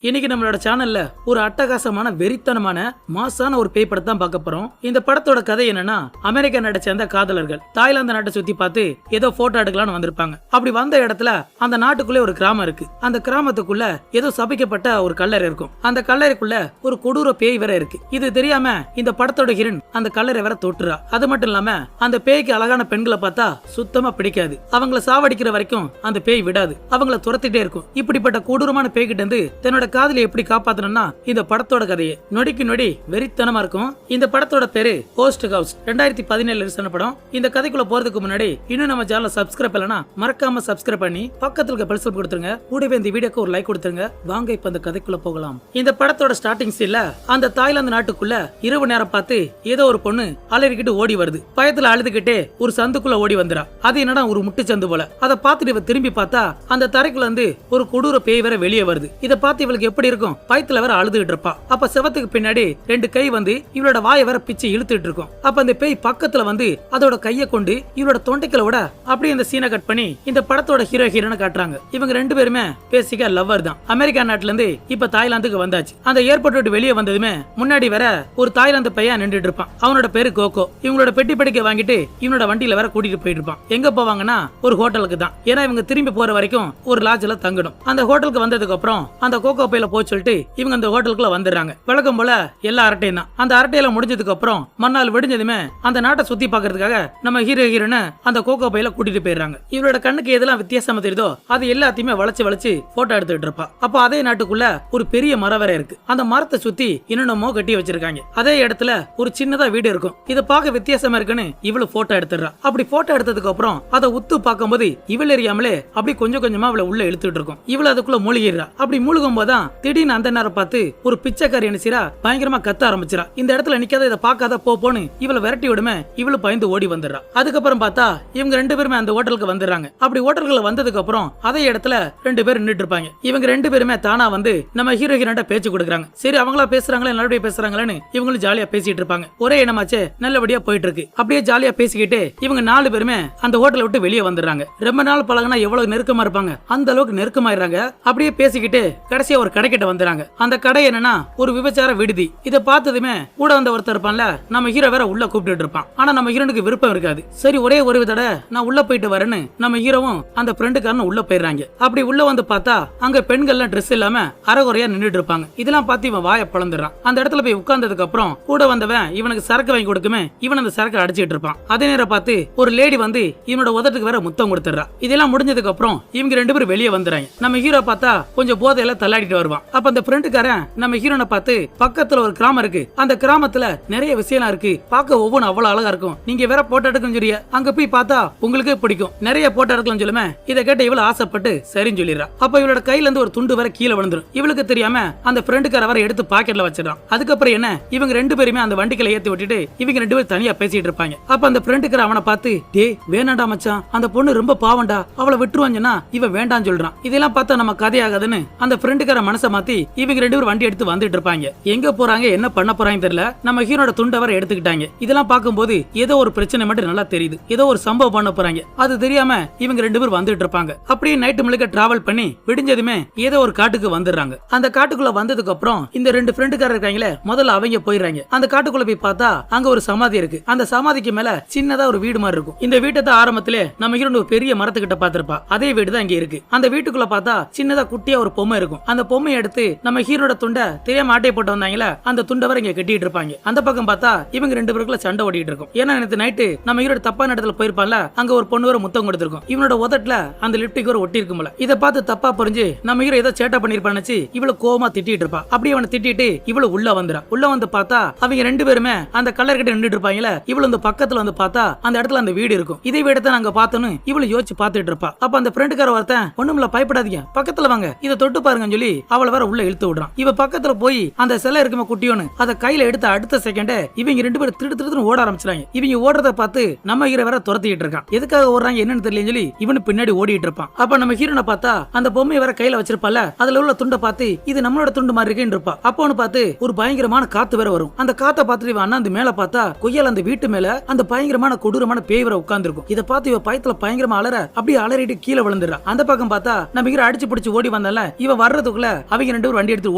இன்னைக்கு நம்மளோட சேனல்ல ஒரு அட்டகாசமான வெறித்தனமான மாசான ஒரு பேய் படத்தை தான் பார்க்க போறோம். இந்த படத்தோட கதை என்னன்னா, அமெரிக்கா நாட்டை சேர்ந்த காதலர்கள் தாய்லாந்து நாட்டை சுத்தி பார்த்து ஏதோ போட்டோ எடுக்கலாம்னு வந்திருப்பாங்க. அப்படி வந்த இடத்துல அந்த நாட்டுக்குள்ளே ஒரு கிராமம் இருக்கு. அந்த கிராமத்துக்குள்ள ஏதோ சபிக்கப்பட்ட ஒரு கல்லறை இருக்கும். அந்த கல்லறைக்குள்ள ஒரு கொடூர பேய் வேற இருக்கு. இது தெரியாம இந்த படத்தோட ஹீரோயின் அந்த கல்லறை வேற தொட்டுறா. அது மட்டும் இல்லாம அந்த பேய்க்கு அழகான பெண்களை பார்த்தா சுத்தமா பிடிக்காது. அவங்கள சாவடிக்கிற வரைக்கும் அந்த பேய் விடாது. அவங்கள துரத்திட்டே இருக்கும். இப்படிப்பட்ட கொடூரமான பேய்கிட்ட இருந்து தன்னோட காதலை எப்படி காப்பாத்தணும்னா இந்த படத்தோட கதையை நொடிக்கு நொடி வெறித்தனமா இருக்கும். இந்த படத்தோட பேரு ஹோஸ்ட் ஹவுஸ். 2017 ரிலீஸ் ஆன படம். இந்த கதைக்குள்ள போறதுக்கு முன்னாடி இன்னும் நம்ம சேனலை சப்ஸ்கிரைப் பண்ணலனா மறக்காம சப்ஸ்கிரைப் பண்ணி பக்கத்துல இருக்க பெல் சிம்பல் கொடுத்துருங்க. கூடவே இந்த வீடியோக்கு ஒரு லைக் கொடுத்துருங்க. வாங்க இப்ப அந்த கதைக்குள்ள போகலாம். இந்த படத்தோட ஸ்டார்டிங் சீன்ல அந்த தாய்லாந்து நாட்டுக்குள்ள இரவு நேரம் பார்த்து ஏதோ ஒரு பொண்ணு அலறிக்கிட்டு ஓடி வருது. பயத்துல அழுதுகிட்டே ஒரு சந்துக்குள்ள ஓடி வந்துறா. அது என்னடா ஒரு முட்டு சந்து போல. அதை பார்த்துட்டு இவ திரும்பி பார்த்தா அந்த தரைக்குள்ள இருந்து ஒரு கொடூர பேய் வேற வெளியே வருது. இதை பார்த்து இவளுக்கு எப்படி இருக்கும்? பயத்துல வேற அழுதுகிட்டு இருப்பா. அப்ப செவத்துக்கு பின்னாடி ரெண்டு கை வந்து இவளோட வாயை வேற பிச்சு இழுத்துட்டு இருக்கும். அப்ப அந்த பேய் பக்கத்துல வந்து அதோட கையை கொண்டு இவளோட தொண்டைக்குள்ள விட அப்படியே இந்த சீனை கட் பண்ணி இந்த படத்தோட ஹீரோ ஹீரோனை காட்டுறாங்க. இவங்க ரெண்டு பேருமே பேசிக்கா லவ்வர் தான். அமெரிக்கா நாட்டுல இருந்து இப்ப தாய்லாந்துக்கு வந்தாச்சு. அந்த ஏர்போர்ட் விட்டு வெளியே வந்ததுமே முன்னாடி வேற ஒரு தாய்லாந்து பையன் நின்றுட்டு இருப்பான். அவனோட பேரு கோகோ. இவங்களோட பெட்டி படிக்க வாங்கிட்டு இவனோட வண்டியில வேற கூட்டிட்டு போயிட்டு இருப்பான். எங்க போவாங்கன்னா ஒரு ஹோட்டலுக்கு தான். ஏன்னா இவங்க திரும்பி போற வரைக்கும் ஒரு லாட்ஜ்ல தங்கணும். அந்த ஹோட்டலுக்கு வந்ததுக்கு அப்புறம் அந்த கோகோ பையில போய் சொல்லிட்டு இவங்க அந்த ஹோட்டலுக்குள்ள வந்துடுறாங்க. வழக்கம் போல எல்லா அரட்டையும் தான். அந்த அரட்டையில முடிஞ்சதுக்கு அப்புறம் மறுநாள் விடிஞ்சதுமே அந்த நாட்டை சுத்தி பாக்குறதுக்காக நம்ம ஹீரோ ஹீரோனை அந்த கோகோ பையில கூட்டிட்டு போயிடுறாங்க. இவரோட கண்ணுக்கு எதெல்லாம் வித்தியாசமா தெரியுதோ அது எல்லாத்தையுமே வளைச்சு வளைச்சு போட்டோ எடுத்துட்டு இருப்பா. அப்ப அதே நாட்டுக்குள்ள ஒரு பெரிய மரம் வேற இருக்கு. அந்த மரத்தை சுத்தி இன்னொன்னமோ கட்டி வச்சிருக்காங்க. அதே இடத்துல ஒரு சின்னதா வீடு இருக்கும். இதை பார்க்க வித்தியாசமா இருக்குன்னு இவளு போட்டோ எடுத்துடுறா. அப்படி போட்டோ எடுத்ததுக்கு அப்புறம் அதை உத்து பார்க்கும்போது இவள் எரியாமலே அப்படி கொஞ்சம் கொஞ்சமா அவளை உள்ள இழுத்துட்டு இருக்கும். இவள அதுக்குள்ள மூழ்கிடுறா. அப்படி மூழ்கும் போதான் திடீர்னு அந்த நேரம் பார்த்து ஒரு பிச்சைக்காரி என்ன செய்றா, பயங்கரமா கத்த ஆரம்பிச்சிரா. இந்த இடத்துல நிக்காத, இதை பார்க்காத, போன்னு இவளை விரட்டி விடுமே இவளு பயந்து ஓடி வந்துடுறா. அதுக்கப்புறம் பார்த்தா இவங்க ரெண்டு பேருமே அந்த ஹோட்டலுக்கு வந்துடுறாங்க. அப்படி ஹோட்டலுக்குள்ள வந்ததுக்கு அப்புறம் அதே இடத்துல ரெண்டு பேர் நின்றுட்டு இருப்பாங்க. இவங்க ரெண்டு பேருமே தானா வந்து நம்ம ஹீரோ ஹீரோட்ட பேச்சு கொடுக்குறாங்க. சரி, அவங்களா பேசுறாங்களே, நல்லபடியா பேசுறாங்களேன்னு இவங்களும் ஜாலியா பேசிட்டு இருப்பாங்க. ஒரே என்னமாச்சே நல்லபடியா போயிட்டு இருக்கு. அப்படியே ஜாலியா பேசிக்கிட்டு இவங்க நாலு பேருமே அந்த ஹோட்டலை விட்டு வெளியே வந்துடுறாங்க. ரொம்ப நாள் பழகுனா எவ்வளவு நெருக்கமா இருப்பாங்க அந்த அளவுக்கு நெருக்கமாயிடுறாங்க. அப்படியே பேசிக்கிட்டு கடைசியா ஒரு கடைக்கிட்ட வந்துறாங்க. அந்த கடை என்னன்னா ஒரு விபச்சார விடுதி. இதை பார்த்ததுமே கூட வந்த ஒருத்தர் இருப்பான்ல, நம்ம ஹீரோ வேற உள்ள கூப்பிட்டு இருப்பான். ஆனா நம்ம ஹீரோனுக்கு விருப்பம் இருக்காது. சரி, ஒரே ஒரு தடவை நான் உள்ள போயிட்டு வரேன்னு நம்ம ஹீரோவும் அந்த ஃப்ரெண்டுக்காரனும் உள்ள போயிடுறாங்க. அப்படி உள்ள வந்து பார்த்தா அங்க பெண்கள்லாம் ட்ரெஸ் இல்லாம அரைகுறையா நின்றுட்டு இருப்பாங்க. இதெல்லாம் பார்த்து இவன் வாயை பிளந்துறான். அந்த இடத்துல போய் உட்கார்ந்ததுக்கு அப்புறம் கூட வந்தவன் இவனுக்கு சரக்கு வாங்கி கொடுக்குமே இவன் அந்த சரக்கு அடிச்சிட்டு இருப்பான். அதே நேரம் பார்த்து ஒரு லேடி வந்து இவனோட உதட்டுக்கு வேற முத்தம் கொடுத்துறா. இதெல்லாம் முடிஞ்சதுக்கு அப்புறம் இவங்க ரெண்டு பேரும் வெளியே வந்துறாங்க. நம்ம ஹீரோ பார்த்தா கொஞ்சம் போதையில தள்ளாடிட்டு வருவான். அப்ப அந்த ஃப்ரெண்டுக்காரன் நம்ம ஹீரோனை பார்த்து பக்கத்துல ஒரு கிராமம் இருக்கு, அந்த கிராமத்துல நிறைய விஷயம் இருக்கு, பார்க்க ஒவ்வொன்றும் அவ்வளவு அழகா இருக்கும், நீங்க வேற போட்டோ எடுக்கணும் சொல்லிய, அங்க போய் பார்த்தா உங்களுக்கே பிடிக்கும், நிறைய போட்டோ எடுக்கலாம் சொல்லுமே. இதை கேட்ட இவள ஆசைப்பட்டு சரின்னு சொல்லிடுறா. அப்ப இவளோட கையில இருந்து ஒரு துண்டு வேற கீழே விழுந்துரும். இவளுக்கு தெரியாம அந்த ஃப்ரெண்டுக்கார வர எடுத்து பாக்கெட்ல வச்சிடறான். அதுக்கப்புறம் என்ன, இவங்க ரெண்டு பேருமே அந்த வண்டிகளை ஏத்தி விட்டுட்டு இவங்க ரெண்டு பேரும் தனியா பேசிட்டு இருப்பாங்க. அப்ப அந்த ஃப்ரெண்டுக்கார அவனை பார்த்து, டே வேணாண்டா மச்சான், அந்த பொண்ணு ரொம்ப பாவண்டா, அவளை விட்டுருவாங்கன்னா இவன் வேண்டான்னு சொல்றான். இதெல்லாம் பார்த்தா நம்ம கதையாகாதுன்னு அந்த ஃப்ரெண்டுக்கார மனசை மாத்தி இவங்க ரெண்டு பேரும் வண்டி எடுத்து வந்துட்டு இருப்பாங்க. எங்க போறாங்க என்ன பண்ண போறாங்க தெரியல. நம்ம ஹீரோட துண்டை வர எடுத்துக்கிட்டாங்க. இதெல்லாம் பார்க்கும்போது ஏதோ ஒரு பிரச்சனை மட்டும் நல்லா தெரியுது. ஏதோ ஒரு சம்பவம் பண்ண போறாங்க. அது தெரியாம இவங்க ரெண்டு பேரும் வந்துட்டு இருப்பாங்க. அப்படியே நைட்டு முழுக்க டிராவல் பண்ணி விடிஞ்சதுமே ஏதோ ஒரு காட்டுக்கு வந்துடுறாங்க. அந்த காட்டுக்குள்ள வந்ததுக்கு அப்புறம் இந்த ரெண்டு ஃப்ரெண்டுக்காரர் இருக்காங்களே, முதல்ல அவங்க போயிடுறாங்க. அந்த காட்டுக்குள்ள போய் பார்த்தா அங்க ஒரு சமாதி இருக்கு. அந்த சமாதிக்கு மேல சின்னதா ஒரு வீடு மாதிரி இருக்கும். இந்த வீட்டை தான் ஆரம்பத்திலே நம்ம ஹீரோ ஒரு பெரிய மரத்துக்கிட்ட பாத்திருப்பா. அதே வீடு தான் இங்க இருக்கு. அந்த வீட்டுக்குள்ள பார்த்தா சின்னதா குட்டியா ஒரு பொம்மை இருக்கும். அந்த பொம்மையை எடுத்து நம்ம ஹீரோட துண்டை தெரியாம ஆட்டை போட்டு வந்தாங்களா, அந்த துண்டை வர இங்க கட்டிட்டு இருப்பாங்க. அந்த பக்கம் பார்த்தா இவங்க ரெண்டு பேருக்குள்ள சண்டை ஓடிட்டு இருக்கும். ஏன்னா நேத்து நைட்டு நம்ம ஹீரோ தப்பான இடத்துல போயிருப்பான்ல, அங்க ஒரு பொண்ணு வர முத்தம் கொடுத்திருக்கும். இவனோட உதட்டுல அந்த லிப்டிக் ஒரு ஒட்டி இருக்கும்ல. இதை பார்த்து தப்பா புரிஞ்சு நம்ம ஹீரோ ஏதோ சேட்டை பண்ணிருப்பான்னு இவள கோவமா திட்டிட்டு இருப்பா. அப்படியே அவனை திட்டிட்டு இவளு உள்ள வந்துறா. உள்ள வந்து பார்த்தா அவங்க ரெண்டு பேருமே அந்த கல்லர் கிட்ட நின்றுட்டு இருப்பாங்களே. இவளு இந்த பக்கத்துல வந்து பார்த்தா அந்த இடத்துல அந்த வீடு இருக்கும். இதே வீடை நாங்க பார்த்தோன்னு இவளு யோசிச்சு பார்த்துட்டு இருப்பா. அப்ப அந்த ஃப்ரெண்டுக்கார ஒருத்தன், ஒண்ணுமில்ல பயப்படாதீங்க, பக்கத்துல வாங்க, இதை தொட்டு பாருங்கன்னு சொல்லி அவளை வேற உள்ள இழுத்து விடுறான். இவ பக்கத்துல போய் அந்த சிலை இருக்குமா குட்டியோன்னு அதை கையில எடுத்த அடுத்த செகண்ட் இவங்க ரெண்டு பேரும் திருடு ஓட ஆரம்பிச்சாங்க. இவங்க ஓடுறத பார்த்து நம்ம ஹீரோ வேற துரத்திட்டு இருக்கான். எதுக்காக ஓடுறாங்க என்னன்னு தெரியலன்னு சொல்லி இவனு பின்னாடி ஓடிட்டு இருப்பான். அப்ப நம்ம ஹீரோனை பார்த்தா அந்த பொம்மையை வேற கையில வச்சிருப்பால, அதுல உள்ள துண்டை பார்த்து இது நம்மளோட துண்டு மாதிரி இருக்கேன்னு இருப்பா. அப்போன்னு பார்த்து ஒரு பயங்கரமான காத்து வேற வரும். அந்த காத்தை பார்த்துட்டு இவன் அண்ணாந்து மேல பார்த்தா கொய்யால அந்த வீட்டு மேல அந்த பயங்கரமான கொடூரமான பேய் வேற உட்கார்ந்து இருக்கும். இதை பார்த்து இவ பயத்துல பயங்கரமா அலற அப்படியே அலறிட்டு கீழே விழுந்துடுறா. அந்த பக்கம் பார்த்தா நம்ம ஹீரோ அடிச்சு பிடிச்சு ஓடி வந்தால, இவன் வர்றதுக்குள்ள அவங்க 2 பேரும் வண்டி எடுத்து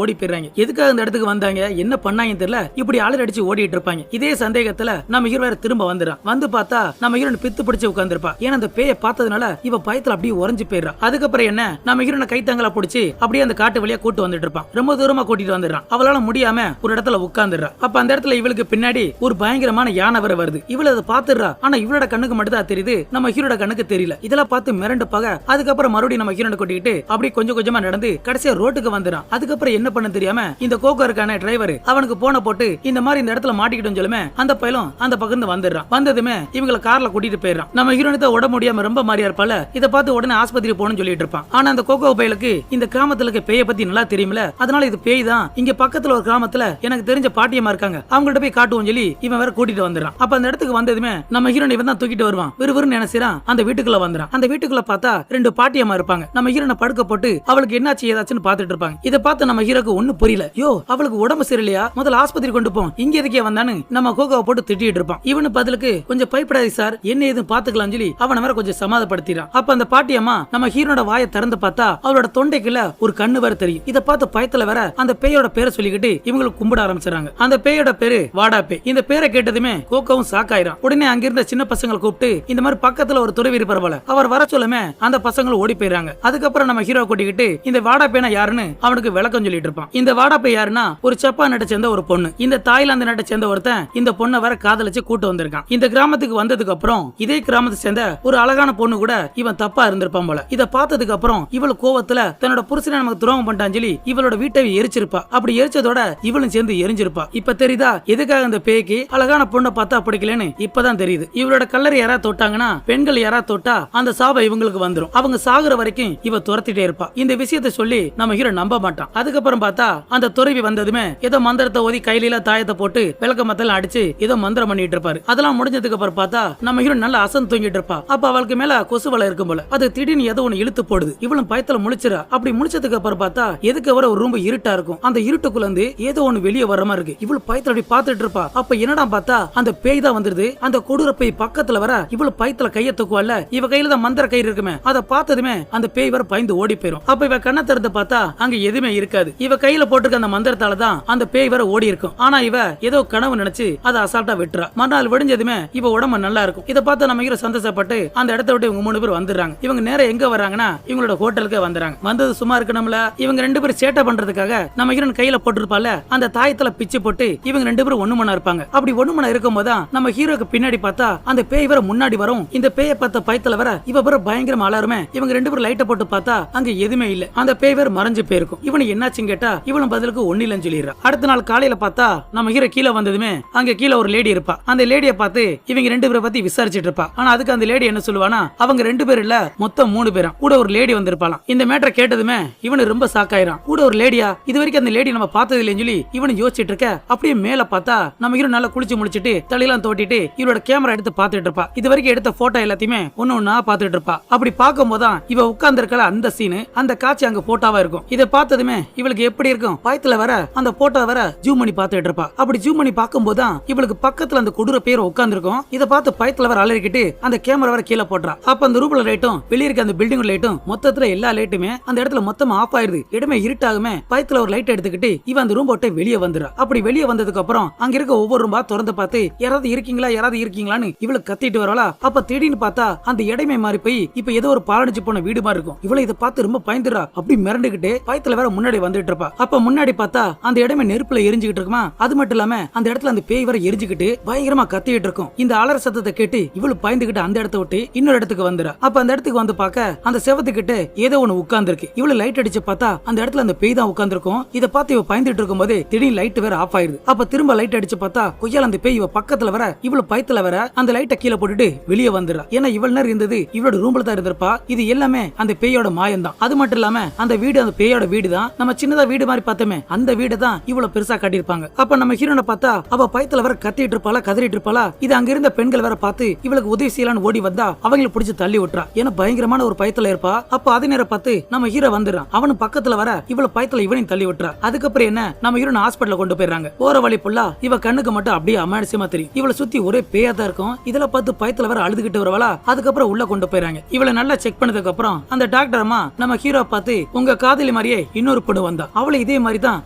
ஓடி போயிடுறாங்க. எதுக்காக இந்த இடத்துக்கு வந்தாங்க, என்ன பண்ணாங்க தெரியல, இப்படி அலறி அடிச்சு ஓடிட்டு இருப்பாங்க. இதே சந்தேகத்துல நம்ம ஹீரோ வேற திரும்ப வந்துறான். வந்து பார்த்தா நம்ம ஹீரோன் பித்து பிடிச்சு உட்கார்ந்திருப்பா. ஏன்னா அந்த பேயை பார்த்ததுனால இவ பயத்துல அப்படியே உறைஞ்சு போயிடுறா. அதுக்கப்புறம் என்ன, நம்ம ஹீரோனை கைத்தங்களா பிடிச்சி அப்படியே அந்த காட்டு வழியா கூட்டு வந்துட்டு இருப்பான். ரொம்ப தூரமா கூட்டிட்டு வந்துடுறான். அவளால முடியாம ஒரு இடத்துல உட்கார்ந்துடுறா. அப்ப அந்த இடத்துல இவளுக்கு பின்னாடி ஒரு பயங்கரமான யானை வர வருது. இவள அதை பாத்துறா. ஆனா இவளோட கண்ணுக்கு மட்டும் தான் தெரியுது, நம்ம ஹீரோட கண்ணுக்கு தெரியல. இதெல்லாம் பார்த்து மிரண்டு பாக அதுக்கப்புறம் மறுபடியும் நம்ம ஹீரோனை கூட்டிட்டு அப்படியே கொஞ்சம் கொஞ்சமா நடந்து கடைசியா ரோட்டுக்கு வந்துறான். அதுக்கப்புறம் என்ன பண்ண தெரியாம இந்த கோகோ இருக்கான டிரைவர் அவனுக்கு போன போட்டு இந்த மாதிரி இந்த இடத்துல மாட்டிக்கிட்டோம் சொல்லுமே, அந்த பையலும் அந்த பக்கம் வந்துடுறான். வந்ததுமே இவங்கள கார்ல கூட்டிட்டு போயிடறான். நம்ம ஹீரோனுக்கு உட முடியாம ரொம்ப மாறியா இருப்பால, இதை பார்த்து உடனே ஆஸ்பத்திரி போகணும்னு சொல்லிட்டு இருப்பான். ஆனா அந்த கோகோ பையலுக்கு இந்த கிராமத்துல இருக்க பேயை பத்தி நல்லா தெரியுமில, அதனால இது பேய் தான். இங்க பக்கத்துல ஒரு கிராமத்துல எனக்கு தெரிஞ்ச பாட்டியமா இருக்காங்க, அவங்கள்ட்ட போய் காட்டுவோம் சொல்லி இவன் வேற கூட்டிட்டு வந்துறான். அப்ப அந்த இடத்துக்கு வந்ததுமே நம்ம ஹீரோன் இவன் தான் தூக்கிட்டு வருவான். விறுவிறுன்னு நினைச்சான் அந்த வீட்டுக்குள்ள வந்துறான். அந்த வீட்டுக்குள்ள பார்த்தா 2 பாட்டியம்மா இருப்பாங்க. நம்ம ஹீரோனை படுக்க போட்டு அவளுக்கு என்னாச்சு ஏதாச்சுன்னு பாத்துட்டு இருப்பாங்க. இதை பார்த்து நம்ம ஹீரோக்கு ஒண்ணு புரியல. யோ அவளுக்கு உடம்பு சரியில்லையா, முதல்ல ஆஸ்பத்திரி கொண்டு போம், இங்க எதுக்கே வந்தானு நம்ம கோகோவை போட்டு திட்டிட்டு இருப்பான். இவனு பதிலுக்கு கொஞ்சம் பயப்படாது சார், என்ன ஏதும் பாத்துக்கலாம் சொல்லி அவனை வேற கொஞ்சம் சமாதப்படுத்திறான். அப்ப அந்த பாட்டியம்மா நம்ம ஹீரோட வாயை திறந்து பார்த்தா அவளோட தொண்டைக்குள்ள ஒரு கண்ணு வேற தெரியும். இதை பார்த்து பயத்துல வேற அந்த பேயோட பேரை சொல்லிக்கிட்டு இவங்களுக்கு கும்பிட ஆரம்பிச்சாங்க. அந்த பேயோட பேரு வாடா பே. இந்த பேரை கேட்டதுமே கோகோவும் சாக்காயிரான். உடனே அங்கிருந்த சின்ன பசங்களை கூப்பிட்டு இந்த மாதிரி பக்கத்துல ஒரு துறவி இருப்பார் போல, அவர் வர சொல்லுமே அந்த பசங்களும் ஓடி போயிறாங்க. அதுக்கப்புறம் நம்ம ஹீரோ கூட்டிக்கிட்டு இந்த வாடா பேனா யாருன்னு அவனுக்கு விளக்கம் சொல்லிட்டு இருப்பான். இந்த வாடா பே யாருன்னா ஒரு ஜப்பான் நாட்டை சேர்ந்த ஒரு பொண்ணு. இந்த தாய்லாந்து நாட்டை சேர்ந்த ஒருத்தன் இந்த பொண்ணை வர காதலிச்சு கூட்டு வந்திருக்கான். இந்த கிராமத்துக்கு வந்ததுக்கு அப்புறம் இதே கிராமத்தை சேர்ந்த ஒரு அழகான பொண்ணு கூட இவன் தப்பா இருந்திருப்பான் போல. இதை பார்த்ததுக்கு அப்புறம் இவள் கோவத்துல தன்னோட புருஷனை நமக்கு துரோகம் பண்ணிட்டான்னு சொல்லி இவளோட வீட்டை எரிச்சிருப்பா. அப்படி எரிச்சதோட இவளும் சேர்ந்து எரிஞ்சிருப்பா. இப்ப தெரியுதா எதுக்காக அந்த பேய்க்கு அழகான பொண்ணை பார்த்தா பிடிக்கலன்னு இப்பதான் தெரியுது. இவளோட கல்லறை யாராவது தொட்டாங்கன்னா, பெண்கள் யாராவது தொட்டா அந்த சாபம் இவங்களுக்கு வந்துரும். அவங்க சாகுற வரைக்கும் இவ துரத்திட்டே இருப்பா. இந்த விஷயத்தை சொல்லி நம்ம ஹீரோ நம்ப மாட்டான். அதுக்கப்புறம் பார்த்தா அந்த துறவி வந்ததுமே ஏதோ மந்திரத்தை ஓதி கையில தாயத்தை போட்டு விளக்க மத்தெல்லாம் அடிச்சு ஏதோ மந்திரம் பண்ணிட்டு இருப்பாரு. அதெல்லாம் முடிஞ்சதுக்கு அப்புறம் பார்த்தா நம்ம ஹீரோ நல்லா அசந்து தூங்கிட்டு இருப்பா. அப்ப அவளுக்கு மேல கொசு வலை இருக்கும் போல, அது திடீர்னு ஏதோ ஒண்ணு இழுத்து போடுது. இவளும் பயத்துல முழிச்சிரா. அப்படி முடிச்சதுக்கு அப்புறம் பார்த்தா எதுக்கு வர ஒரு ரொம்ப இருட்டா இருக்கும். அந்த இருட்டுக்குள்ள இருந்து ஏதோ ஒண்ணு வெளியே வர மாதிரி இருக்கு. இவளு பயத்துல அப்படி பாத்துட்டு இருப்பா. அப்ப என்னடா பார்த்தா அந்த பேய் தான் வந்துருது. அந்த கொடூர பேய் பக்கத்துல வர இவளு பயத்துல கைய தூக்குவால, இவ கையில தான் மந்திர கயிறு இருக்குமே, அதை பார்த்ததுமே அந்த பேய் வர பயந்து ஓடி போயிரும். அப்ப இவ கண்ணை திறந்து பார்த்தா அங்க எதுவுமே இருக்காது. இவ கையில போட்டுருக்க அந்த மந்திரத்தால தான் அந்த பேய் வர ஓடி இருக்கும். ஆனா இவ ஏதோ கனவு நினைச்சு அதை அசால்ட்டா விட்டுறா. மறுநாள் விடிஞ்சதுமே இவ உடம்பு நல்லா இருக்கும். இதை பார்த்து நம்ம ஹீரோ சந்தோஷப்பட்டு அந்த இடத்த விட்டு இவங்க 3 பேர் வந்துடுறாங்க. இவங்க நேரம் எங்க வராங்கன்னா இவங்களோட ஹோட்டலுக்கு வந்துறாங்க. வந்தது சும்மா இருக்கணும்ல, இவங்க 2 பேரும் சேட்டை பண்றதுக்காக நம்ம ஹீரோன் கையில போட்டுருப்பால அந்த தாயத்துல பிச்சு போட்டு இவங்க 2 பேரும் ஒண்ணு மணி இருப்பாங்க. அப்படி ஒண்ணு மணி இருக்கும் போதுதான் நம்ம ஹீரோக்கு பின்னாடி பார்த்தா அந்த பேய் வர முன்னாடி வரும். இந்த பேயை பார்த்த பயத்துல வர இவ வர பயங்கரமா அலறுமே. இவங்க 2 பேரும் லைட்டை போட்டு பார்த்தா அங்க எதுவுமே இல்ல. அந்த பேய் வேற மறைஞ்சு போயிருக்கும். இவனு என்னாச்சுன்னு கேட்டா இவளும் பதிலுக்கு ஒண்ணு இல்லன்னு சொல்லிடுறா. அடுத்த நாள் காலையில பார்த்தா நம்ம ஹீரோ கீழே வந்ததுமே அங்க கீழே ஒரு லேடி இருப்பா. அந்த லேடியை பார்த்து இவங்க 2 பேரை பத்தி விசாரிச்சுட்டு இருப்பா. ஆனா அதுக்கு அந்த லேடி என்ன சொல்லுவானா, அவங்க 2 பேர் இல்ல மொத்தம் 3 பேரும் கூட ஒரு லேடி வந்திருப்பாளாம். இந்த மேட்டரை கேட்டதுமே இவனு ரொம்ப சாக்காயிரான். கூட ஒரு லேடியா, இது வரைக்கும் அந்த லேடி நம்ம பார்த்தது இல்லைன்னு சொல்லி இவனு யோசிச்சுட்டு இருக்க. அப்படியே மேல பார்த்தா நம்ம ஹீரோ நல்லா குளிச்சு முடிச்சிட்டு தலையெல்லாம் தோட்டிட்டு இவளோட கேமரா எடுத்து பாத்துட்டு இருப்பா. இது வரைக்கும் எடுத்த போட்டோ எல்லாத்தையுமே ஒண்ணு பாத்துட்டு இருப்பா. அப்படி பார்க்கும் போதான் இவ உட்கார்ந்து இருக்கல அந்த சீனு, அந்த காட்சி அங்க போட்டோவா இருக்கும். இதை பார்த்ததுமே இவளுக்கு எப்படி இருக்கும், பயத்துல வர அந்த போட்டோ வர ஜூம் பண்ணி பாத்துட்டு இருப்பா. அப்படி ஜூம் பண்ணி பார்க்கும் போதான் இவளுக்கு பக்கத்துல அந்த கொடூர பேர் உட்கார்ந்து இருக்கும். இதை பார்த்து பயத்துல வர அலறிக்கிட்டு அந்த கேமரா வர கீழே போடுறா. அப்ப அந்த ரூம்ல லைட்டும் வெளிய இருக்க அந்த பில்டிங் லைட்டும் மொத்தத்துல எல்லா லைட்டுமே அந்த இடத்துல மொத்தமா ஆஃப் ஆயிருது. இடமே இருட்டாகுமே. பயத்துல ஒரு லைட் எடுத்துக்கிட்டு இவ அந்த ரூம் போட்டு வெளியே வந்துடுறா. அப்படி வெளியே வந்ததுக்கு அப்புறம் அங்க இருக்க ஒவ்வொரு ரூம்பா திறந்து பார்த்து யாராவது இருக்கீங்களான்னு இவளுக்கு கத்திட்டு வரலா. அப்ப திடீர்னு பார்த்தா அந்த இடமே மாறி போய் இப்ப ஏதோ ஒரு பாலடிச்சு போன வீடு மாதிரி இருக்கும். இவளை இதை பார்த்து ரொம்ப பயந்துடுறா. அப்படி மிரண்டுகிட்டு பயத்துல வேற முன்னாடி வந்துட்டு இருப்பா. அப்ப முன்னாடி பார்த்தா அந்த இடமே நெருப்புல எரிஞ்சுக்கிட்டு இருக்குமா. அது மட்டும் இல்லாம அந்த இடத்துல அந்த பேய் வர எரிஞ்சுக்கிட்டு பயங்கரமா கத்திட்டு இருக்கும். இந்த அலற சத்தத்தை கேட்டு இவளு பயந்துகிட்டு அந்த இடத்த விட்டு இன்னொரு இடத்துக்கு வந்துடுறா. அப்ப அந்த இடத்துக்கு வந்து பார்க்க அந்த செவத்துக்கிட்ட ஏதோ ஒண்ணு உட்கார்ந்து இருக்கு. இவளு லைட் அடிச்சு பார்த்தா அந்த இடத்துல அந்த பேய் தான் உட்கார்ந்து இருக்கும். இதை பார்த்து இவ பயந்துட்டு இருக்கும் போது திடீர்னு லைட் வேற ஆஃப் ஆயிருது. அப்ப திரும்ப லைட் அடிச்சு பார்த்தா கொய்யால அந்த பேய் இவ பக்கத்துல வர இவளு பயத்துல வர அந்த லைட்டை கீழே போட்டுட்டு வெளியே வந்துடுறா. ஏன்னா இவள் நேரம் இருந்தது இவளோட ரூம்ல தான் இருந்திருப்பா. இது எல்லாமே அந்த பேயோட மாயம் தான். அது மட்டும் இல்லாம அந்த வீடு அந்த பேயோட வீடு தான். நம்ம சின்னதா வீடு மாதிரி பார்த்தோமே அந்த வீடு தான் இவ்வளவு பெருசா காட்டியிருப்பாங்க. அப்ப நம்ம ஹீரோனை பார்த்தா அவ பயத்துல வர கத்திட்டு இருப்பாளா கதறிட்டு இருப்பாளா. இது அங்க இருந்த பெண்கள் வேற பார்த்து இவளுக்கு உதவி செய்யலான்னு ஓடி வந்தா அவங்களை பிடிச்சு தள்ளி விட்டுறா. ஏன்னா பயங்கரமான ஒரு பயத்துல இருப்பா. அப்ப அதே நேரம் பார்த்து நம்ம ஹீரோ வந்துடுறான். அவனு பக்கத்துல வர இவள பயத்துல இவனையும் தள்ளி விட்டுறா. அதுக்கப்புறம் என்ன, நம்ம ஹீரோனை ஹாஸ்பிட்டல் கொண்டு போயிடுறாங்க. போற வழி ஃபுல்லா இவ கண்ணுக்கு மட்டும் அப்படியே அமானுஷமா தெரியும். இவளை சுத்தி ஒரே பேயா தான் இருக்கும். இதுல பார்த்து பயத்துல வர அழுதுகிட்டு வரவளா. அதுக்கப்புறம் உள்ள கொண்டு போயிறாங்க. இவளை நல்லா செக் பண்ணதுக்கு அப்புறம் அந்த டாக்டர் அம்மா நம்ம ஹீரோ பார்த்து உங்க காதலி மாதிரியே இன்னொரு பொண்ணு வந்தா. அவளை இதே மாதிரி தான்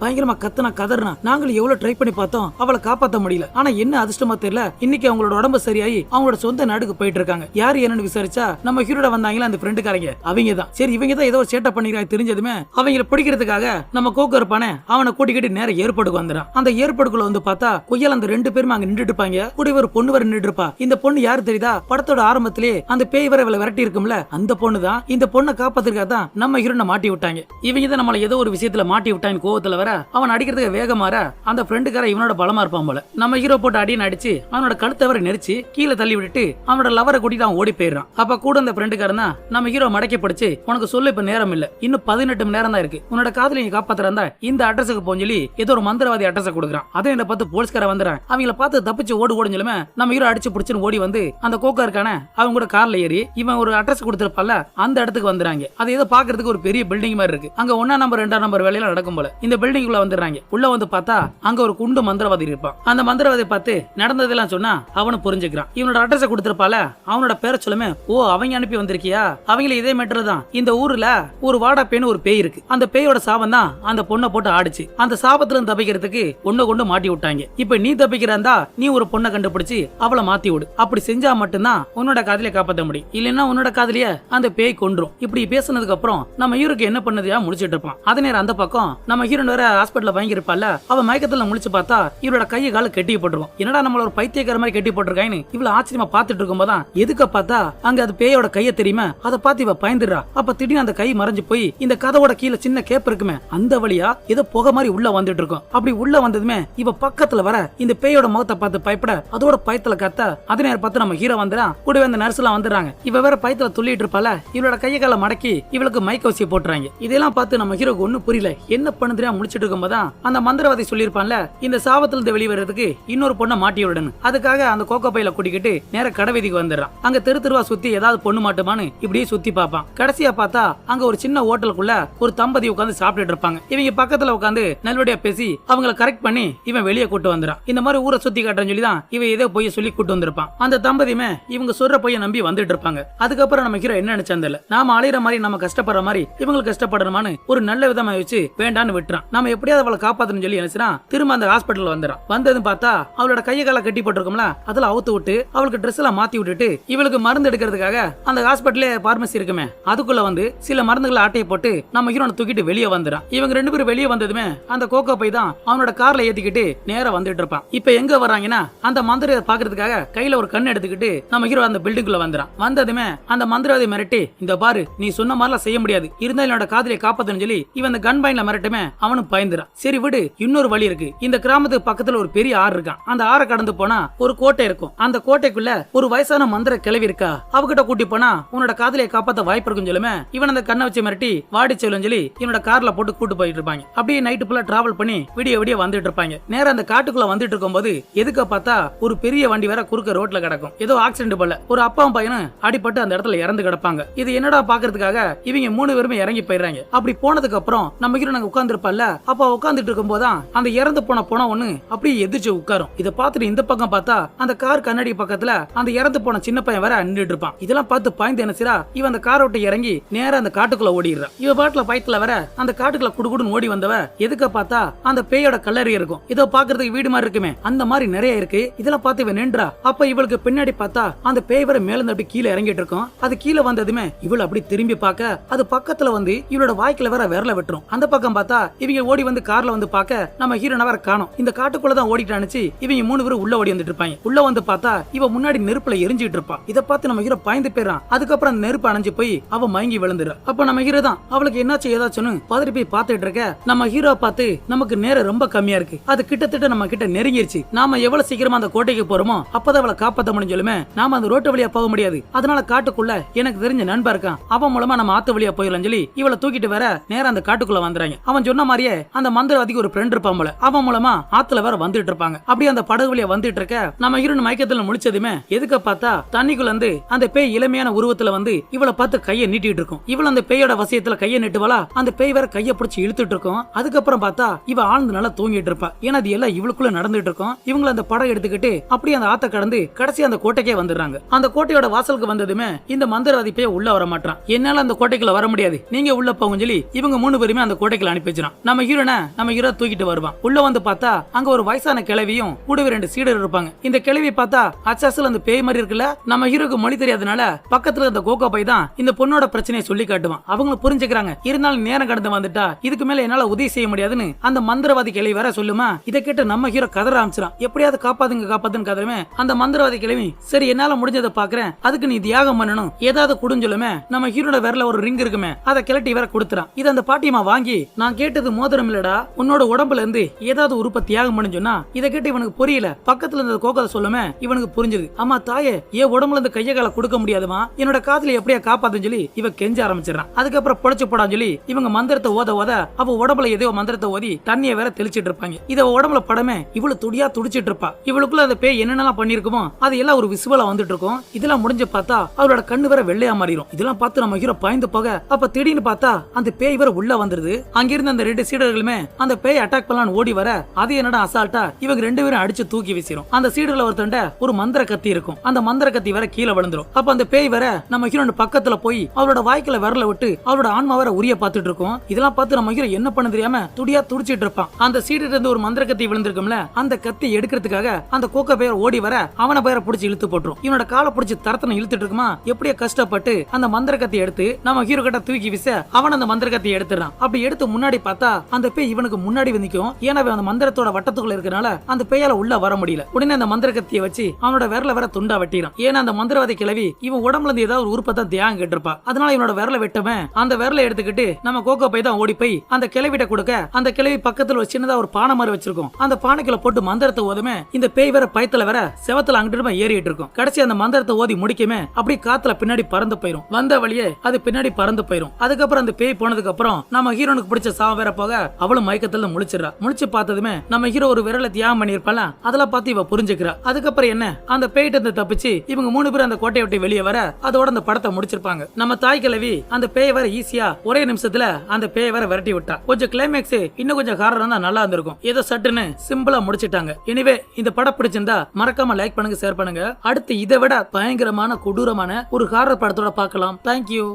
பயங்கரமா கத்துனா கதறினா. நாங்களும் எவ்வளவு ட்ரை பண்ணி பார்த்தோம், அவளை காப்பாத்த முடியல. ஆனா என்ன அதிர்ஷ்டமா தெரியல, இன்னைக்கு அவங்களோட உடம்பு சரியாயி அவங்களோட சொந்த நாடுக்கு போயிட்டு இருக்காங்க. யாரு என்னன்னு விசாரிச்சா நம்ம ஹீரோட வந்தாங்களா அந்த ஃப்ரெண்டுக்காரங்க, அவங்க தான். சரி இவங்க தான் ஏதோ சேட்டை பண்ணிக்கிறாங்க தெரிஞ்சதுமே அவங்களை பிடிக்கிறதுக்காக நம்ம கோக்கு இருப்பானே அவனை கூட்டிக்கிட்டு நேர ஏற்பாடுக்கு வந்துறான். அந்த ஏற்பாடுக்குள்ள வந்து பார்த்தா கொய்யால அந்த 2 பேரும் அங்க நின்றுட்டு இருப்பாங்க. கூட ஒரு பொண்ணு வர நின்றுட்டு இருப்பா. இந்த பொண்ணு யாரு தெரியுதா, படத்தோட ஆரம்பத்திலே அந்த பேய் வர விரட்டி இருக்கும்ல அந்த பொண்ணு தான். இந்த பொண்ணை காப்பாத்துறதுக்காக தான் நம்ம ஹீரோனை மாட்டி விட்டாங்க. இவங்க தான் நம்மள ஏதோ ஒரு விஷயத்துல மாட்டி விட்டாங்க. கோவத்துல வர அவன் அடிக்கிறதுக்கு வேகமாற அந்த ஃப்ரெண்டுக்கார இவனோட பலமா இருப்பான் போல. நம்ம ஹீரோ போட்டு அடின்னு அடிச்சு அவனோட கழுத்தை வர நெரிச்சு கீழே தள்ளி விட்டுட்டு அவனோட லவரை கூட்டிட்டு அவன் ஓடி போயிடுறான். அப்ப கூட அந்த ஃப்ரெண்டுக்காரன் தான் நம்ம ஹீரோ மடக்கி பிடிச்சு, உனக்கு சொல்ல இப்ப நேரம் இல்ல, இன்னும் 18 மணி நேரம் தான் இருக்கு, உன்னோட காதலை நீ காப்பாத்துறா இந்த அட்ரஸுக்கு போன்னு சொல்லி ஏதோ ஒரு மந்திரவாதி அட்ரஸ் கொடுக்குறான். அதை என்ன பார்த்து போலீஸ்கார வந்துறான். அவங்கள பார்த்து தப்பிச்சு ஓடுன்னு சொல்லுமே நம்ம ஹீரோ அடிச்சு பிடிச்சுன்னு ஓடி வந்து அந்த கோக்கா இருக்கான அவங்க கூட கார்ல ஏறி இவன் ஒரு அட்ரஸ் கொடுத்திருப்பால அந்த இடத்துக்கு வந்துறாங்க. அது ஏதோ பாக்குறதுக்கு ஒரு பெரிய பில்டிங் மாதிரி இருக்கு. அங்க 1ஆம் நம்பர் 2ஆம் நம்பர் வேலையில நடக்கும் போல. இந்த பில்டிங் உள்ள வந்துடுறாங்க. உள்ள வந்து பார்த்தா அங்க ஒரு குண்டு மந்திரவாதி இருப்பான். அந்த மந்திரவாதியை பார்த்து நடந்ததெல்லாம் சொன்னா அவனு புரிஞ்சுக்கிறான். இவனோட அட்ரஸ் கொடுத்திருப்பால அவனோட பேரை சொல்லுமே, ஓ அவங்க அனுப்பி வந்திருக்கியா, அவங்கள இதே மேட்டர் தான். இந்த ஊர்ல ஒரு வாடா பேன்னு ஒரு பேய் இருக்கு. அந்த பேயோட சாபம் தான் அந்த பொண்ணை போட்டு ஆடிச்சு. அந்த சாபத்துல இருந்து தப்பிக்கிறதுக்கு ஒண்ணு கொண்டு மாட்டி விட்டாங்க. இப்ப நீ தப்பிக்கிறா நீ ஒரு பொண்ணை கண்டுபிடிச்சு அவளை மாத்தி விடு. அப்படி செஞ்சா மட்டும்தான் உன்னோட காதலியை காப்பாற்ற முடியும். இல்லன்னா உன்னோட காதலிய அந்த பேய் கொன்றும். இப்படி பேசினதுக்கு அப்புறம் நம்ம ஹீரோக்கு என்ன பண்ணதையா முடிச்சிட்டு இருப்பான். அதே நேரம் அந்த பக்கம் நம்ம ஹீரோ வேற ஹாஸ்பிட்டல்ல வாங்கி இருப்பால, அவன் மயக்கத்துல முழிச்சு பார்த்தா இவரோட கையை கால கட்டி போட்டுருக்கும். என்னடா நம்மள ஒரு பைத்தியக்கார மாதிரி கட்டி போட்டிருக்கான்னு இவ்வளவு ஆச்சரியமா பாத்துட்டு இருக்கும் போதான் எதுக்க பார்த்தா அங்க அது பேயோட கையை தெரியுமா, அதை பார்த்து இவ பயந்துடுறா. அப்ப திடீர்னு அந்த கை மறைஞ்சு போய் இந்த கதவோட கீழே சின்ன கேப் இருக்குமே அந்த வழியா ஏதோ புகை மாதிரி உள்ள வந்துட்டு இருக்கும். அப்படி உள்ள வந்ததுமே இவ பக்கத்துல வர இந்த பேயோட முகத்தை பார்த்து பயப்பட அதோட பயத்துல கத்த. அதே நேரம் பார்த்து நம்ம ஹீரோ வந்துறான். கூடவே அந்த நர்ஸ் எல்லாம் வந்துடுறாங்க. இவ வேற பயத்துல துள்ளிட்டு இருப்பால, இவளோட கையை கால மடக்கி இவளுக்கு மைக்க வச்சு போட்டுறாங்க. இதெல்லாம் பார்த்து நம்ம ஹீரோக்கு ஒன்னும் புரியல, என்ன பண்ணுதுன்னா முடிச்சிட்டு இருக்கும் போதான் அந்த மந்திரவாதி சொல்லியிருப்பான்ல இந்த சாபத்துல இருந்து வெளியே வர்றதுக்கு இன்னொரு பொண்ணை மாட்டி விடணும். அதுக்காக அந்த கோக்கோ பையில கூட்டிக்கிட்டு நேர கடைவீதிக்கு வந்துடுறான். அங்க தெரு தெருவா சுத்தி ஏதாவது பொண்ணு மாட்டுமான்னு இப்படியே சுத்தி பார்ப்பான். கடைசியா பார்த்தா அங்க ஒரு சின்ன ஹோட்டலுக்குள்ள ஒரு தம்பதி உட்காந்து சாப்பிட்டுட்டு இருப்பாங்க. இவங்க பக்கத்துல உட்காந்து நல்லபடியா பேசி அவங்கள கரெக்ட் பண்ணி இவன் வெளியே கூட்டு வந்துறான். இந்த மாதிரி ஊரை சுத்தி காட்டுறேன்னு சொல்லி தான் இவன் ஏதோ பொய்ய சொல்லி கூட்டு வந்திருப்பான். அந்த தம்பதியுமே இவங்க சொல்ற பொய்ய நம்பி வந்துட்டு இருப்பாங்க. அதுக்கப்புறம் நம்ம ஹீரோ என்ன நினைச்சதில்ல, நாம அலையிற மாதிரி நம்ம கஷ்டப்படுற மாதிரி இவங்களுக்கு கஷ்டப்படுறமான்னு ஒரு நல்ல விதமா வச்சு வேண்டான்னு விட்டுறான். நம்ம எப்படியாவது அவளை காப்பாத்தணும்னு சொல்லி நினைச்சான். திரும்ப அந்த ஹாஸ்பிட்டல் வந்துறான். வந்ததும் பார்த்தா அவளோட கையை கால கட்டி போட்டிருக்கோம்ல அதுல அவுத்து விட்டு அவளுக்கு ட்ரெஸ் எல்லாம் மாத்தி விட்டுட்டு இவளுக்கு மருந்து எடுக்கிறதுக்காக அந்த ஹாஸ்பிட்டலே பார்மசி இருக்குமே அதுக்குள்ள வந்து சில மருந்துகளை ஆட்டையை போட்டு நம்ம ஹீரோனை தூக்கிட்டு வெளியே வந்துறான். இவங்க 2 பேரும் வெளியே வந்ததுமே அந்த கோகோ பை தான் அவனோட கார்ல ஏத்திக்கிட்டு நேரா வந்துட்டு இருப்பான். இப்ப எங்க வர்றாங்கன்னா அந்த மந்திர பாக்குறதுக்காக கையில ஒரு கண் எடுத்துக்கிட்டு நம்ம ஹீரோ அந்த பில்டிங்குள்ள வந்துறான். வந்ததுமே அந்த மந்திரவாதி மிரட்டி, இந்த பாரு நீ சொன்ன மாதிரிலாம் செய்ய முடியாது, இருந்தாலும் என்னோட காதலியை காப்பாத்தணும்னு சொல்லி இவன் அந்த கன் பாயிண்ட்ல மிரட்டுமே அவனும் பயந்துறான். சரி விடு, இன்னொரு வழி இருக்கு. இந்த கிராமத்துக்கு பக்கத்துல ஒரு பெரிய ஆறு இருக்கான். அந்த ஆறை கடந்து போனா ஒரு கோட்டை இருக்கும். அந்த கோட்டைக்குள்ள ஒரு வயசான மந்திர கிளவி இருக்கா, அவகிட்ட கூட்டி போனா உன்னோட காதலியை காப்பாத்த வாய்ப்பு இருக்குன்னு சொல்லுமே இவன் அந்த கண்ணை வச்சு மிரட்டி வாடி செல்லும் சொல்லி இவனோட கார்ல போட்டு கூட்டு போயிட்டு இருப்பாங்க. அப்படியே நைட்டு ஃபுல்லா டிராவல் பண்ணி விடிய விடிய வந்துட்டு இருப்பாங்க. நேரம் அந்த காட்டுக்குள்ள வந்துட்டு இருக்கும் போது எதுக்க பார்த்தா ஒரு பெரிய வண்டி வேற குறுக்க ரோட்ல கிடக்கும். ஏதோ ஆக்சிடென்ட் போல ஒரு அப்பாவும் பையனும் அடிபட்டு அந்த இடத்துல இறந்து கிடப்பாங்க. இது என்னடா பாக்குறதுக்காக இவங்க 3 பேருமே இறங்கி போயிடுறாங்க. அப்படி போனதுக்கு அப்புறம் நம்ம ஹீரோ நாங்க உட்கார்ந்து இருப்பல்ல, அப்ப உட்கார்ந்துட்டு இருக்கும் போதான் அந்த இறந்து போன ஒண்ணு அப்படியே எதிர்த்து உட்காரும். இதை பார்த்துட்டு இந்த பக்கம் பார்த்தா அந்த கார் கண்ணாடி பக்கத்துல அந்த இறந்து போன சின்ன பையன் வேற நின்றுட்டு இருப்பான். இதெல்லாம் பார்த்து பாய்ந்து என்ன செய்றா, இவன் அந்த காரை விட்டு இறங்கி நேரா அந்த காட்டுக்குள்ள ஓடிடுறான். இவ பாட்டுல பயத்துல வர அந்த காட்டுக்குள்ள குடுகுடுன்னு ஓடி வந்தவ எதுக்க பார்த்தா அந்த பேயோட கல்லறை இருக்கும். இதோ பாக்குறதுக்கு வீடு மாதிரி இருக்குமே அந்த மாதிரி நிறைய இருக்கு. இதெல்லாம் பார்த்து இவன் நின்றா. அப்ப இவளுக்கு பின்னாடி பார்த்தா அந்த பேய் வர மேல இருந்து அப்படி கீழே இறங்கிட்டு இருக்கும். அது கீழே வந்ததுமே இவள் அப்படி திரும்பி பார்க்க அது பக்கத்துல வந்து இவளோட வாய்க்குல வேற விரல வெட்டுரும். அந்த பக்கம் பார்த்தா இவங்க ஓடி வந்து கார்ல வந்து பார்க்க நம்ம ஹீரோனை வேற காணோம். இந்த காட்டுக்குள்ளதான் ஓடிட்டானுச்சு. இவங்க 3 பேரும் உள்ள ஓடி வந்துட்டு இருப்பாங்க. உள்ள வந்து பார்த்தா இவ முன்னாடி நெருப்புல எரிஞ்சிட்டு இருப்பா. இதை பார்த்து நம்ம ஹீரோ பயந்து போயிடறான். அதுக்கப்புறம் அந்த நெருப்பு அணைஞ்சு போய் அவ மயங்கி விழுந்துடுறா. அப்ப நம்ம ஹீரோ தான் அவளுக்கு என்னாச்சு ஏதாச்சுன்னு பதறி போய் பார்த்துட்டு இருக்க. நம்ம ஹீரோ பார்த்து நமக்கு நேரம் ரொம்ப கம்மியா இருக்கு, அது கிட்டத்தட்ட நம்ம கிட்ட நெருங்கிருச்சு, நாம எவ்வளவு சீக்கிரமா அந்த கோட்டைக்கு போறோமோ அப்பதான் அவளை காப்பாத்த முடியும் சொல்லுமே. நாம அந்த ரோட்டு வழியா போக முடியாது, அதனால காட்டுக்குள்ள எனக்கு தெரிஞ்ச நண்பர் இருக்கான், அவன் மூலமா நம்ம ஆத்து வழியா போயிடலாம் சொல்லி இவளை தூக்கிட்டு வர நேரம் அந்த காட்டுக்குள்ள வந்துறாங்க. அவன் சொன்ன மாதிரியே அந்த மந்திரவாதிக்கு ஒரு ஃப்ரெண்ட் இருப்பான் போல, அவன் மூலமா ஆத்துல வேற வந்துட்டு இருப்பாங்க. அப்படியே அந்த படகு வழியா வந்துட்டு இருக்க நம்ம ஹீரோன் மயக்கத்துல முழிச்சதுமே எதுக்க பார்த்தா தண்ணிக்குள்ள இருந்து அந்த பேய் இளமையான உருவத்துல வந்து இவளை பார்த்து கையை நீட்டிட்டு இருக்கும். இவள் அந்த பேயோட வசியத்துல கையை நீட்டுவலா அந்த பேய் வேற கையை பிடிச்சி இழுத்துட்டு இருக்கும். அதுக்கப்புறம் பார்த்தா இவ ஆழ்ந்து நல்லா தூங்கிட்டு இருப்பா. ஏன்னா அது எல்லாம் இவளுக்குள்ள நடந்துட்டு இருக்கும். இவங்க அந்த படம் எடுத்துக்கிட்டு அப்படியே அந்த ஆத்த கடந்து கடைசி அந்த கோட்டைக்கே வந்துடுறாங்க. அந்த கோட்டையோட வாசலுக்கு வந்ததுமே இந்த மந்திரவாதி பேய் உள்ள வர மாட்டான். என்னால அந்த கோட்டைக்குள்ள வர முடியாது, நீங்க உள்ள போங்க சொல்லி சொல்லி இவங்க 3 பேருமே அந்த கோட்டைக்குள்ள அனுப்பி வச்சிரான். நம்ம ஹீரோ தூக்கிட்டு வருவான். உள்ள வந்து பார்த்தா அங்க ஒரு வயசான கிழவியும் கூடவே 2 சீடர் இருப்பாங்க. இந்த கிழவி பார்த்தா அச்சாசல் அந்த பேய் மாதிரி இருக்குல்ல. நம்ம ஹீரோக்கு மொழி தெரியாதனால பக்கத்துல அந்த கோகோ பை தான் இந்த பொண்ணோட பிரச்சனையை சொல்லி காட்டுவான். அவங்க புரிஞ்சுக்கிறாங்க. இருந்தாலும் நேரம் கடந்து வந்துட்டா இதுக்கு மேல என்னால உதவி செய்ய முடியாதுன்னு அந்த மந்திரவாதி கிழவி வேற சொல்லுமா. இதை கேட்டு நம்ம ஹீரோ கதற ஆரம்பிச்சிரான். எப்படியாவது காப்பாத்துன்னு கதறமே. அந்த மந்திரவாதி கிழவி சரி என்னால முடிஞ்சதை பாக்குறேன், அதுக்கு நீ தியாகம் பண்ணணும், ஏதாவது குடுன்னு சொல்லுமே. நம்ம ஹீரோட விரல ஒரு ரிங் இருக்குமே, அதை கிளட்டி வேற கொடுத்துறான். இது அந்த பாட்டியமா வாங்கி நான் கேட்டது மோதிரம் இல்லடா, உன்னோட உடம்புல இருந்து ஏதாவது உறுப்பை தியாகம் பண்ணு சொன்னா. இதை கேட்டு இவனுக்கு புரியல. பக்கத்துல இருந்த கோகத்தை சொல்லுமே இவனுக்கு புரிஞ்சது. அம்மா தாயே, ஏன் உடம்புல இருந்து கைய கால கொடுக்க முடியாதுமா, என்னோட காதுல எப்படியா காப்பாத்துன்னு சொல்லி இவ கெஞ்ச ஆரம்பிச்சிடறான். அதுக்கப்புறம் பொழைச்சு போடான்னு சொல்லி இவங்க மந்திரத்தை ஓத அவ உடம்புல ஏதோ மந்திரத்தை ஓதி தண்ணியை வேற தெளிச்சிட்டு இருப்பாங்க. இத உடம்புல படமே இவ்வளவு துடியா துடிச்சிட்டு இருப்பா. இவளுக்குள்ள அந்த பேய் என்னென்னலாம் பண்ணிருக்குமோ அது எல்லாம் ஒரு விசுவலா வந்துட்டு இருக்கும். இதெல்லாம் முடிஞ்சு பார்த்தா அவளோட கண்ணு வேற வெள்ளையா மாறிடும். இதெல்லாம் பார்த்து நம்ம ஹீரோ பயந்து போக, அப்ப திடீர்னு பார்த்தா அந்த பேய் வேற உள்ள வந்துருது. அங்கிருந்து அந்த 2 சீடர்களுமே அந்த பேய் அட்டாக் பண்ணலான்னு ஓடி வர, அது என்னடா அசால்ட்டா இவங்க 2 பேரும் அடிச்சு தூக்கி வீசிரும். அந்த சீடர்ல ஒருத்தண்ட ஒரு மந்திர கத்தி இருக்கும். அந்த மந்திர கத்தி வேற கீழே விழுந்துரும். அப்ப அந்த பேய் வேற நம்ம ஹீரோ பக்கத்துல போய் அவளோட வாய்க்குல விரல விட்டு அவளோட ஆன்மா வேற உரிய பார்த்துட்டு இருக்கும். இதெல்லாம் பார்த்து நம்ம ஹீரோ என்ன பண்ண தெரியாம துடியா துடிச்சிட்டு இருப்பான். அந்த சீடர்ல இருந்து ஒரு மந்திர கத்தி விழுந்திருக்கும்ல, அந்த கத்தி எடுக்கிறதுக்காக அந்த கோக்க பேர் ஓடி வர அவனை பேரை பிடிச்சி இழுத்து போட்டுரும். இவனோட காலை பிடிச்சி தரத்தனை இழுத்துட்டு இருக்குமா. எப்படியோ கஷ்டப்பட்டு அந்த மந்திர கத்தி எடுத்து நம்ம ஹீரோ கிட்ட தூக்கி வீச அவன் அந்த மந்திர கத்தி எடுத்துறான். அப்படி எடுத்து முன்னாடி பார்த்தா அந்த பேய் இவனுக்கு முன்னாடி நிக்கும். ஏன்னா அந்த மந்திரத்தோட வட்டத்துக்குள்ள இருக்கனால அந்த பேயால உள்ள வர முடியல. உடனே அந்த மந்திர கத்தியை வச்சு அவனோட விரல வேற துண்டா வெட்டிறான். ஏன்னா அந்த மந்திரவாதி கிழவி இவன் உடம்புல இருந்து ஏதாவது ஒரு உறுப்பை தான் தியாகம் கேட்டிருப்பா. அதனால இவனோட விரல வெட்டவன் அந்த விரல எடுத்துக்கிட்டு நம்ம கோகோ பை தான் ஓடி போய் அந்த கிழவிட்ட கொடுக்க, அந்த கிழவி பக்கத்துல ஒரு சின்னதா ஒரு பானை மாதிரி வச்சிருக்கும். அந்த பானைக்குள்ள போட்டு மந்திரத்தை ஓதுமே இந்த பேய் வேற பயத்துல வேற செவத்துல அங்கிட்டு ஏறிட்டு இருக்கும். கடைசி அந்த மந்திரத்தை ஓதி முடிக்குமே அப்படி காத்துல பின்னாடி பறந்து போயிரும். வந்த வழியே அது பின்னாடி பறந்து போயிரும். அதுக்கப்புறம் அந்த பேய் போனதுக்கு அப்புறம் நம்ம ஹீரோனுக்கு பிடிச்ச சாவ வேற போக அவளும் மயக்கத்துல முழிச்சிடறா. முழிச்சு பார்த்ததுமே நம்ம ஹீரோ ஒரு விரல தியாகம் பண்ணிருப்பால, அதெல்லாம் பார்த்து இவ புரிஞ்சுக்கிறா. அதுக்கப்புறம் என்ன, அந்த பேய்கிட்ட இருந்து தப்பிச்சு இவங்க 3 பேரும் அந்த கோட்டையை விட்டு வெளியே வர அதோட அந்த படத்தை முடிச்சிருப்பாங்க. நம்ம தாய் கிழவி அந்த பேய் வேற ஈஸியா ஒரே நிமிஷத்துல அந்த பேய் வேற விரட்டி விட்டா. கொஞ்சம் கிளைமேக்ஸ் இன்னும் கொஞ்சம் ஹாரரா இருந்தா நல்லா இருந்திருக்கும். ஏதோ சட்டுன்னு சிம்பிளா முடிச்சிட்டாங்க. எனிவே இந்த படம் பிடிச்சிருந்தா மறக்காம லைக் பண்ணுங்க, ஷேர் பண்ணுங்க. அடுத்து இதை விட பயங்கரமான கொடூரமான ஒரு ஹாரர் படத்தோட பார்க்கலாம். தேங்க்யூ.